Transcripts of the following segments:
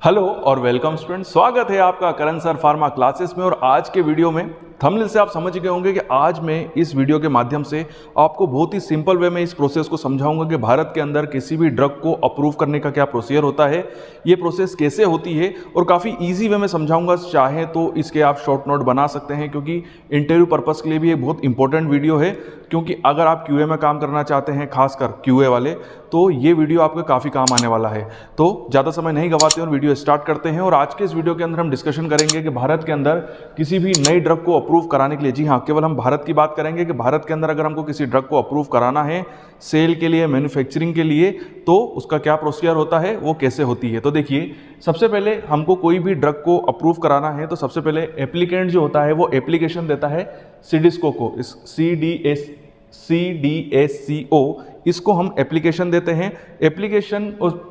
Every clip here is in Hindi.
हेलो और वेलकम स्टूडेंट, स्वागत है आपका करण सर फार्मा क्लासेस में। और आज के वीडियो में थंबनेल से आप समझ गए होंगे कि आज मैं इस वीडियो के माध्यम से आपको बहुत ही सिंपल वे में इस प्रोसेस को समझाऊंगा कि भारत के अंदर किसी भी ड्रग को अप्रूव करने का क्या प्रोसीजर होता है, ये प्रोसेस कैसे होती है, और काफ़ी ईजी वे में समझाऊंगा। चाहें तो इसके आप शॉर्ट नोट बना सकते हैं, क्योंकि इंटरव्यू पर्पज़ के लिए भी ये बहुत इंपॉर्टेंट वीडियो है। क्योंकि अगर आप क्यूए में काम करना चाहते हैं, खासकर क्यूए वाले, तो ये वीडियो आपको काफ़ी काम आने वाला है। तो ज़्यादा समय नहीं गवाते और वीडियो स्टार्ट करते हैं। और आज के इस वीडियो के अंदर हम डिस्कशन करेंगे कि भारत के अंदर किसी भी नई ड्रग को अप्रूव कराने के लिए, जी हाँ, केवल हम भारत की बात करेंगे कि भारत के अंदर अगर हमको किसी ड्रग को अप्रूव कराना है सेल के लिए, मैन्युफैक्चरिंग के लिए, तो उसका क्या प्रोसीजर होता है, वो कैसे होती है। तो देखिए, सबसे पहले हमको कोई भी ड्रग को अप्रूव कराना है तो सबसे पहले एप्लीकेंट जो होता है वो एप्लीकेशन देता है सिडिस्को को। इस CDSCO इसको हम एप्लीकेशन देते हैं। एप्लीकेशन और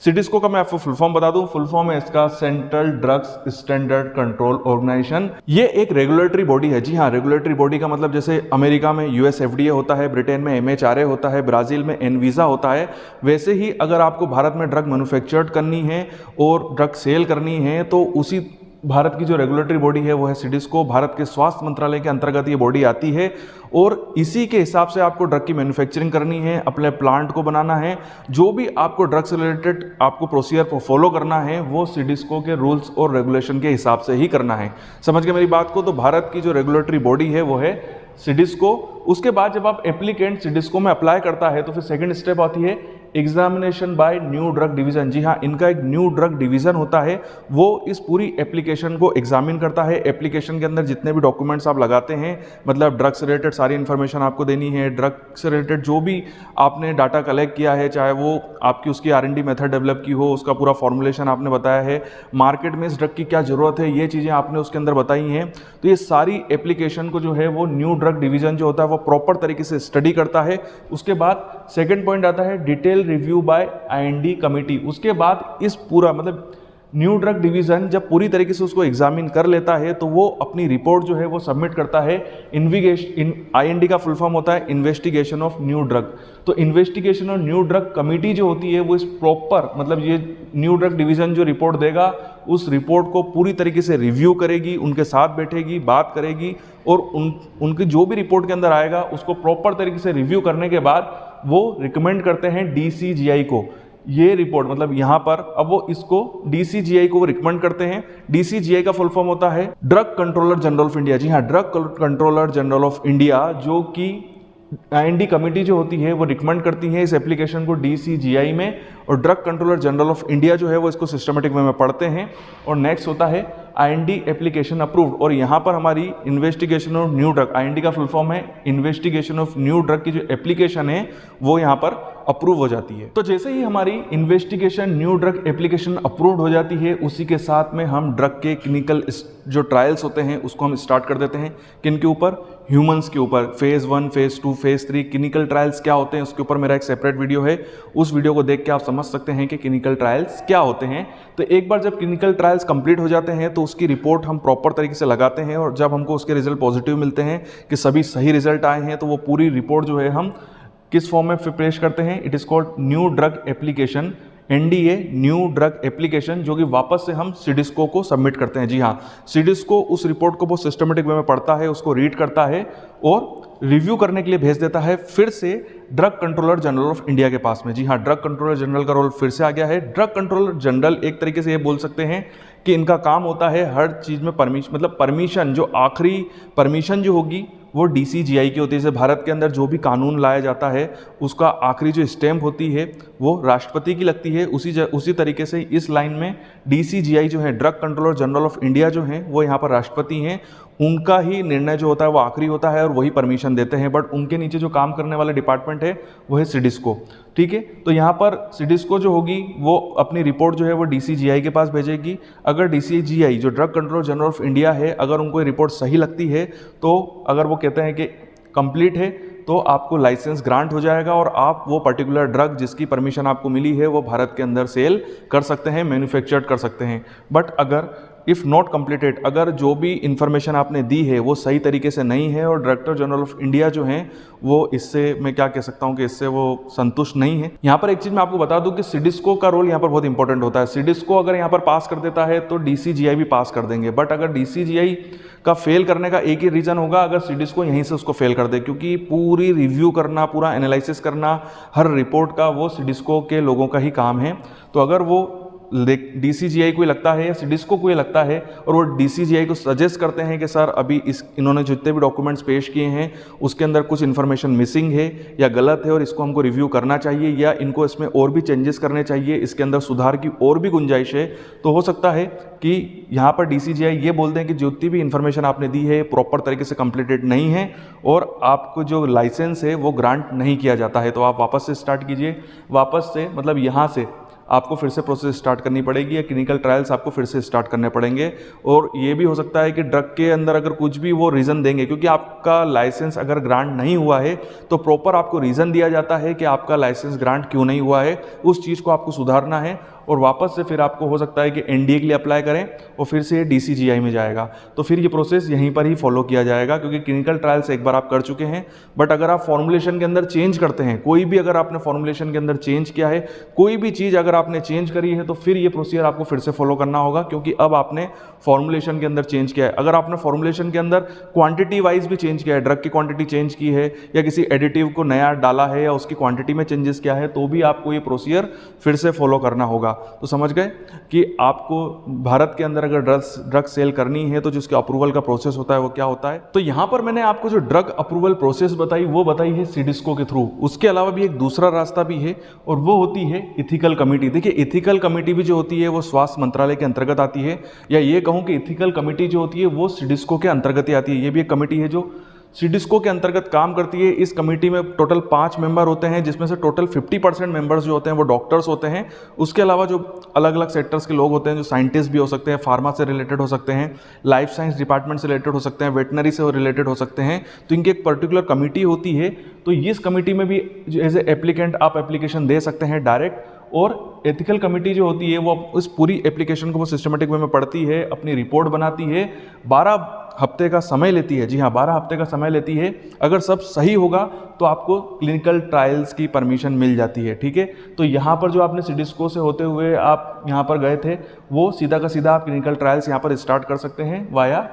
सिडिस्को का मैं आपको फुल फॉर्म बता दूं। फुल फॉर्म है इसका central drugs standard control organisation. ये एक रेगुलेटरी बॉडी है। जी हाँ, रेगुलेटरी बॉडी का मतलब जैसे अमेरिका में US FDA होता है, ब्रिटेन में MHRA होता है, ब्राज़ील में एनवीसा होता है, वैसे ही अगर आपको भारत में ड्रग मैन्युफैक्चर्ड करनी है और ड्रग सेल करनी है तो उसी भारत की जो रेगुलेटरी बॉडी है वो है सिडिस्को। भारत के स्वास्थ्य मंत्रालय के अंतर्गत ये बॉडी आती है और इसी के हिसाब से आपको ड्रग की मैन्युफैक्चरिंग करनी है, अपने प्लांट को बनाना है, जो भी आपको ड्रग से रिलेटेड आपको प्रोसीजर को फॉलो करना है वो सिडिस्को के रूल्स और रेगुलेशन के हिसाब से ही करना है। समझ गए मेरी बात को। तो भारत की जो रेगुलेटरी बॉडी है वो है सिडिस्को। उसके बाद जब आप एप्लीकेंट सिडिस्को में अप्लाई करता है तो फिर सेकंड स्टेप आती है examination by new drug division. जी हाँ, इनका एक न्यू ड्रग डिवीजन होता है, वो इस पूरी एप्लीकेशन को एग्जामिन करता है। एप्लीकेशन के अंदर जितने भी डॉक्यूमेंट्स आप लगाते हैं, मतलब ड्रग से रिलेटेड सारी इन्फॉर्मेशन आपको देनी है, ड्रग से रिलेटेड जो भी आपने डाटा कलेक्ट किया है, चाहे वो आपकी उसकी R&D मेथड डेवलप की हो, उसका पूरा फॉर्मुलेशन आपने बताया है, मार्केट में इस ड्रग की क्या जरूरत है, ये चीज़ें आपने उसके अंदर बताई हैं। तो ये सारी एप्लीकेशन को जो है वो न्यू ड्रग डिवीजन जो होता है वो प्रॉपर तरीके से स्टडी करता है। उसके बाद सेकेंड पॉइंट आता है detail review by IND committee. उसके बाद इस पूरा मतलब न्यू ड्रग डिवीजन जब पूरी तरीके से उसको एग्जामिन कर लेता है तो वो अपनी रिपोर्ट जो है वो सबमिट करता है। IND का फुल फॉर्म होता है इन्वेस्टिगेशन ऑफ न्यू ड्रग। तो investigation of new drug committee जो होती है वो इस प्रॉपर मतलब ये न्यू ड्रग डिवीजन जो रिपोर्ट देगा उस रिपोर्ट को पूरी तरीके से रिव्यू करेगी, उनके साथ बैठेगी, बात करेगी और उनकी जो भी रिपोर्ट के अंदर आएगा उसको प्रॉपर तरीके से रिव्यू करने के बाद वो रिकमेंड करते हैं DCGI को। ये रिपोर्ट मतलब यहाँ पर अब वो इसको DCGI को रिकमेंड करते हैं। DCGI का फुल फॉर्म होता है drug controller general of India. जी हाँ, drug controller general of India, जो कि IND कमेटी जो होती है वो रिकमेंड करती है इस एप्लीकेशन को DCGI में, और drug controller general of India जो है वो इसको सिस्टमेटिक वे में पढ़ते हैं। और नेक्स्ट होता है IND एप्लीकेशन अप्रूव्ड। और यहाँ पर हमारी investigation of new drug, IND का फुल फॉर्म है इन्वेस्टिगेशन ऑफ न्यू ड्रग की जो एप्लीकेशन है वो यहाँ पर अप्रूव हो जाती है। तो जैसे ही हमारी investigation new drug application approved हो जाती है, उसी के साथ में हम ड्रग के क्लिनिकल जो ट्रायल्स होते हैं उसको हम स्टार्ट कर देते हैं। किन के ऊपर? ह्यूमंस के ऊपर। Phase 1, phase 2, phase 3 clinical trials क्या होते हैं उसके ऊपर मेरा एक सेपरेट वीडियो है, उस वीडियो को देख के आप समझ सकते हैं कि क्लिनिकल ट्रायल्स क्या होते हैं। तो एक बार जब क्लिनिकल ट्रायल्स कंप्लीट हो जाते हैं तो उसकी रिपोर्ट हम प्रॉपर तरीके से लगाते हैं, और जब हमको उसके रिजल्ट पॉजिटिव मिलते हैं कि सभी सही रिजल्ट आए हैं तो वो पूरी रिपोर्ट जो है हम किस फॉर्म में पेश करते हैं? It is called new drug application, NDA new drug application, जो कि वापस से हम सिडिस्को को सबमिट करते हैं। जी हाँ, सिडिस्को उस रिपोर्ट को बहुत सिस्टमेटिक वे में पढ़ता है, उसको रीड करता है और रिव्यू करने के लिए भेज देता है फिर से drug controller general of India के पास में। जी हाँ, ड्रग कंट्रोलर जनरल का रोल फिर से आ गया है। ड्रग कंट्रोलर जनरल एक तरीके से ये बोल सकते हैं कि इनका काम होता है हर चीज़ में परमिशन, जो आखिरी परमिशन जो होगी वो DCGI की होती है। जैसे भारत के अंदर जो भी कानून लाया जाता है उसका आखिरी जो स्टैम्प होती है वो राष्ट्रपति की लगती है। उसी तरीके से इस लाइन में DCGI जो है, drug controller general of India जो हैं वो यहाँ पर राष्ट्रपति हैं, उनका ही निर्णय जो होता है वो आखिरी होता है और वही परमिशन देते हैं। बट उनके नीचे जो काम करने वाले डिपार्टमेंट है वो है सिडिस्को। ठीक है, तो यहाँ पर सिडिस्को जो होगी वो अपनी रिपोर्ट जो है वो DCGI के पास भेजेगी। अगर DCGI जो drug controller general of India है, अगर उनको रिपोर्ट सही लगती है तो अगर वो कहते हैं कि कंप्लीट है तो आपको लाइसेंस ग्रांट हो जाएगा और आप वो पर्टिकुलर ड्रग जिसकी परमिशन आपको मिली है वो भारत के अंदर सेल कर सकते हैं, मैन्युफैक्चर्ड कर सकते हैं। बट अगर इफ़ नॉट कंप्लीटेड, अगर जो भी इंफॉर्मेशन आपने दी है वो सही तरीके से नहीं है और डायरेक्टर जनरल ऑफ इंडिया जो हैं वो इससे, मैं क्या कह सकता हूँ कि इससे वो संतुष्ट नहीं है। यहाँ पर एक चीज़ मैं आपको बता दूँ कि सिडिस्को का रोल यहाँ पर बहुत इंपॉर्टेंट होता है। सिडिस्को अगर यहाँ पर पास कर देता है तो डीसीजीआई भी पास कर देंगे, बट अगर डीसीजीआई का फेल करने का एक ही रीज़न होगा अगर सिडिस्को यहीं से उसको फेल कर दे, क्योंकि पूरी रिव्यू करना, पूरा एनालिसिस करना हर रिपोर्ट का वो सिडिस्को के लोगों का ही काम है। तो अगर वो डीसीजीआई को लगता है या सिडिस्को को ये लगता है और वो डीसीजीआई को सजेस्ट करते हैं कि सर अभी इन्होंने जितने भी डॉक्यूमेंट्स पेश किए हैं उसके अंदर कुछ इन्फॉर्मेशन मिसिंग है या गलत है और इसको हमको रिव्यू करना चाहिए या इनको इसमें और भी चेंजेस करने चाहिए, इसके अंदर सुधार की और भी गुंजाइश है, तो हो सकता है कि यहाँ पर डीसीजीआई ये बोलते हैं कि जितनी भी इन्फॉर्मेशन आपने दी है प्रॉपर तरीके से कंप्लीटेड नहीं है और आपको जो लाइसेंस है वो ग्रांट नहीं किया जाता है, तो आप वापस से स्टार्ट कीजिए। वापस से मतलब यहाँ से आपको फिर से प्रोसेस स्टार्ट करनी पड़ेगी या क्लिनिकल ट्रायल्स आपको फिर से स्टार्ट करने पड़ेंगे। और ये भी हो सकता है कि ड्रग के अंदर अगर कुछ भी वो रीज़न देंगे, क्योंकि आपका लाइसेंस अगर ग्रांट नहीं हुआ है तो प्रॉपर आपको रीज़न दिया जाता है कि आपका लाइसेंस ग्रांट क्यों नहीं हुआ है, उस चीज़ को आपको सुधारना है और वापस से फिर आपको हो सकता है कि एनडीए के लिए अप्लाई करें और फिर से ये डीसीजीआई में जाएगा। तो फिर ये प्रोसेस यहीं पर ही फॉलो किया जाएगा, क्योंकि क्लिनिकल ट्रायल्स एक बार आप कर चुके हैं। बट अगर आप फॉर्मुलेशन के अंदर चेंज करते हैं, कोई भी अगर आपने फॉर्मुलेशन के अंदर चेंज किया है, कोई भी चीज़ अगर आपने चेंज करी है, तो फिर ये प्रोसीजर आपको फिर से फॉलो करना होगा, क्योंकि अब आपने फॉर्मुलेशन के अंदर चेंज किया है। अगर आपने फॉर्मुलेशन के अंदर क्वांटिटी वाइज भी चेंज किया है, ड्रग की क्वांटिटी चेंज की है या किसी एडिटिव को नया डाला है या उसकी क्वांटिटी में चेंजेस किया है, तो भी आपको ये प्रोसीजर फिर से फॉलो करना होगा। तो समझ गए कि आपको भारत के अंदर अगर ड्रग सेल करनी है तो जिसके अप्रूवल का प्रोसेस होता है वो क्या होता है। तो यहां पर मैंने आपको जो ड्रग अप्रूवल प्रोसेस बताई वो बताई है सिडिस्को के थ्रू। उसके अलावा भी एक दूसरा रास्ता भी है और वो होती है इथिकल कमेटी। देखिए इथिकल कमेटी भी जो होती है वो स्वास्थ्य मंत्रालय के अंतर्गत आती है, या ये कहूं कि इथिकल कमेटी जो होती है वो सिडिस्को के अंतर्गत ही आती है। ये भी एक कमेटी है जो सिडिस्को के अंतर्गत काम करती है। इस कमेटी में टोटल 5 मेंबर होते हैं, जिसमें से टोटल 50% मेंबर्स जो होते हैं वो डॉक्टर्स होते हैं। उसके अलावा जो अलग अलग सेक्टर्स के लोग होते हैं, जो साइंटिस्ट भी हो सकते हैं, फार्मा से रिलेटेड हो सकते हैं, लाइफ साइंस डिपार्टमेंट से रिलेटेड हो सकते हैं, वेटनरी से रिलेटेड हो सकते हैं, तो इनकी एक पर्टिकुलर कमेटी होती है। तो इस कमेटी में भी एज ए एप्लीकेंट आप एप्लीकेशन दे सकते हैं डायरेक्ट, और एथिकल कमेटी जो होती है वो उस पूरी एप्लीकेशन को वो सिस्टमेटिक वे में पढ़ती है, अपनी रिपोर्ट बनाती है, 12 हफ्ते का समय लेती है। जी हाँ, 12 हफ्ते का समय लेती है। अगर सब सही होगा तो आपको क्लिनिकल ट्रायल्स की परमिशन मिल जाती है। ठीक है, तो यहाँ पर जो आपने सिडिस्को से होते हुए आप यहाँ पर गए थे, वो सीधा का सीधा आप क्लिनिकल ट्रायल्स यहाँ पर स्टार्ट कर सकते हैं वाया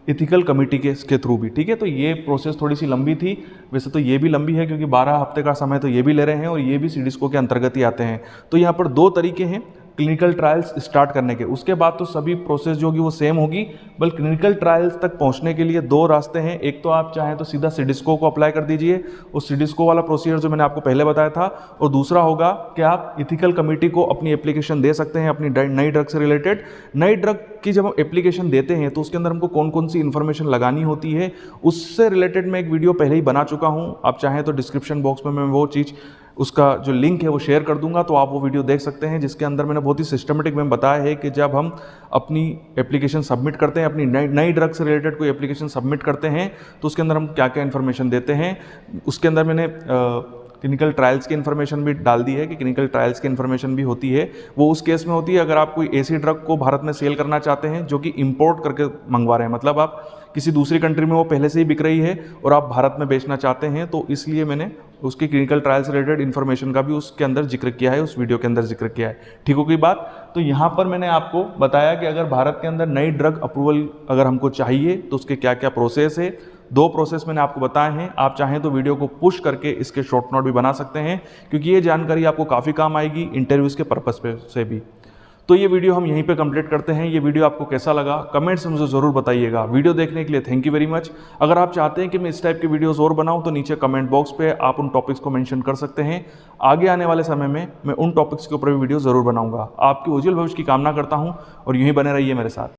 इथिकल कमेटी के थ्रू भी। ठीक है, तो ये प्रोसेस थोड़ी सी लंबी थी, वैसे तो ये भी लंबी है क्योंकि 12 हफ्ते का समय तो ये भी ले रहे हैं और ये भी सिडिस्को के अंतर्गत ही आते हैं। तो यहाँ पर 2 तरीके हैं क्लिनिकल ट्रायल्स स्टार्ट करने के। उसके बाद तो सभी प्रोसेस जो होगी वो सेम होगी, बल्कि क्लिनिकल ट्रायल्स तक पहुंचने के लिए 2 रास्ते हैं। एक तो आप चाहें तो सीधा सिडिस्को को अप्लाई कर दीजिए, उस सिडिस्को वाला प्रोसीजर जो मैंने आपको पहले बताया था, और दूसरा होगा कि आप इथिकल कमेटी को अपनी एप्लीकेशन दे सकते हैं अपनी नई ड्रग से रिलेटेड। नई ड्रग की जब हम एप्लीकेशन देते हैं तो उसके अंदर हमको कौन कौन सी इन्फॉर्मेशन लगानी होती है उससे रिलेटेड मैं एक वीडियो पहले ही बना चुका हूँ। आप चाहें तो डिस्क्रिप्शन बॉक्स में मैं वो चीज़, उसका जो लिंक है वो शेयर कर दूंगा, तो आप वो वीडियो देख सकते हैं, जिसके अंदर मैंने बहुत ही सिस्टमेटिक में बताया है कि जब हम अपनी एप्लीकेशन सबमिट करते हैं, अपनी नई ड्रग से रिलेटेड कोई एप्लीकेशन सबमिट करते हैं, तो उसके अंदर हम क्या क्या इन्फॉर्मेशन देते हैं। उसके अंदर मैंने क्लिनिकल ट्रायल्स की इन्फॉर्मेशन भी डाल दी है कि क्लिनिकल ट्रायल्स की इन्फॉर्मेशन भी होती है। वो उस केस में होती है अगर आप कोई ऐसी ड्रग को भारत में सेल करना चाहते हैं जो कि इंपोर्ट करके मंगवा रहे हैं, मतलब आप किसी दूसरी कंट्री में वो पहले से ही बिक रही है और आप भारत में बेचना चाहते हैं, तो इसलिए मैंने उसकी क्लिनिकल ट्रायल्स रिलेटेड इन्फॉर्मेशन का भी उसके अंदर जिक्र किया है, उस वीडियो के अंदर जिक्र किया है। ठीक हो गई बात। तो यहाँ पर मैंने आपको बताया कि अगर भारत के अंदर नई ड्रग अप्रूवल अगर हमको चाहिए तो उसके क्या क्या प्रोसेस है। 2 प्रोसेस मैंने आपको बताए हैं। आप चाहें तो वीडियो को पुश करके इसके शॉर्ट नोट भी बना सकते हैं, क्योंकि ये जानकारी आपको काफ़ी काम आएगी इंटरव्यूज़ के पर्पस पे से भी। तो ये वीडियो हम यहीं पे कंप्लीट करते हैं। ये वीडियो आपको कैसा लगा कमेंट्स में मुझे ज़रूर बताइएगा। वीडियो देखने के लिए थैंक यू वेरी मच। अगर आप चाहते हैं कि मैं इस टाइप के वीडियोस और बनाऊं तो नीचे कमेंट बॉक्स पे आप उन टॉपिक्स को मेंशन कर सकते हैं। आगे आने वाले समय में मैं उन टॉपिक्स के ऊपर भी वीडियो ज़रूर बनाऊंगा। आपके उज्जवल भविष्य की कामना करता हूँ और यूँ ही बने रहिए मेरे साथ।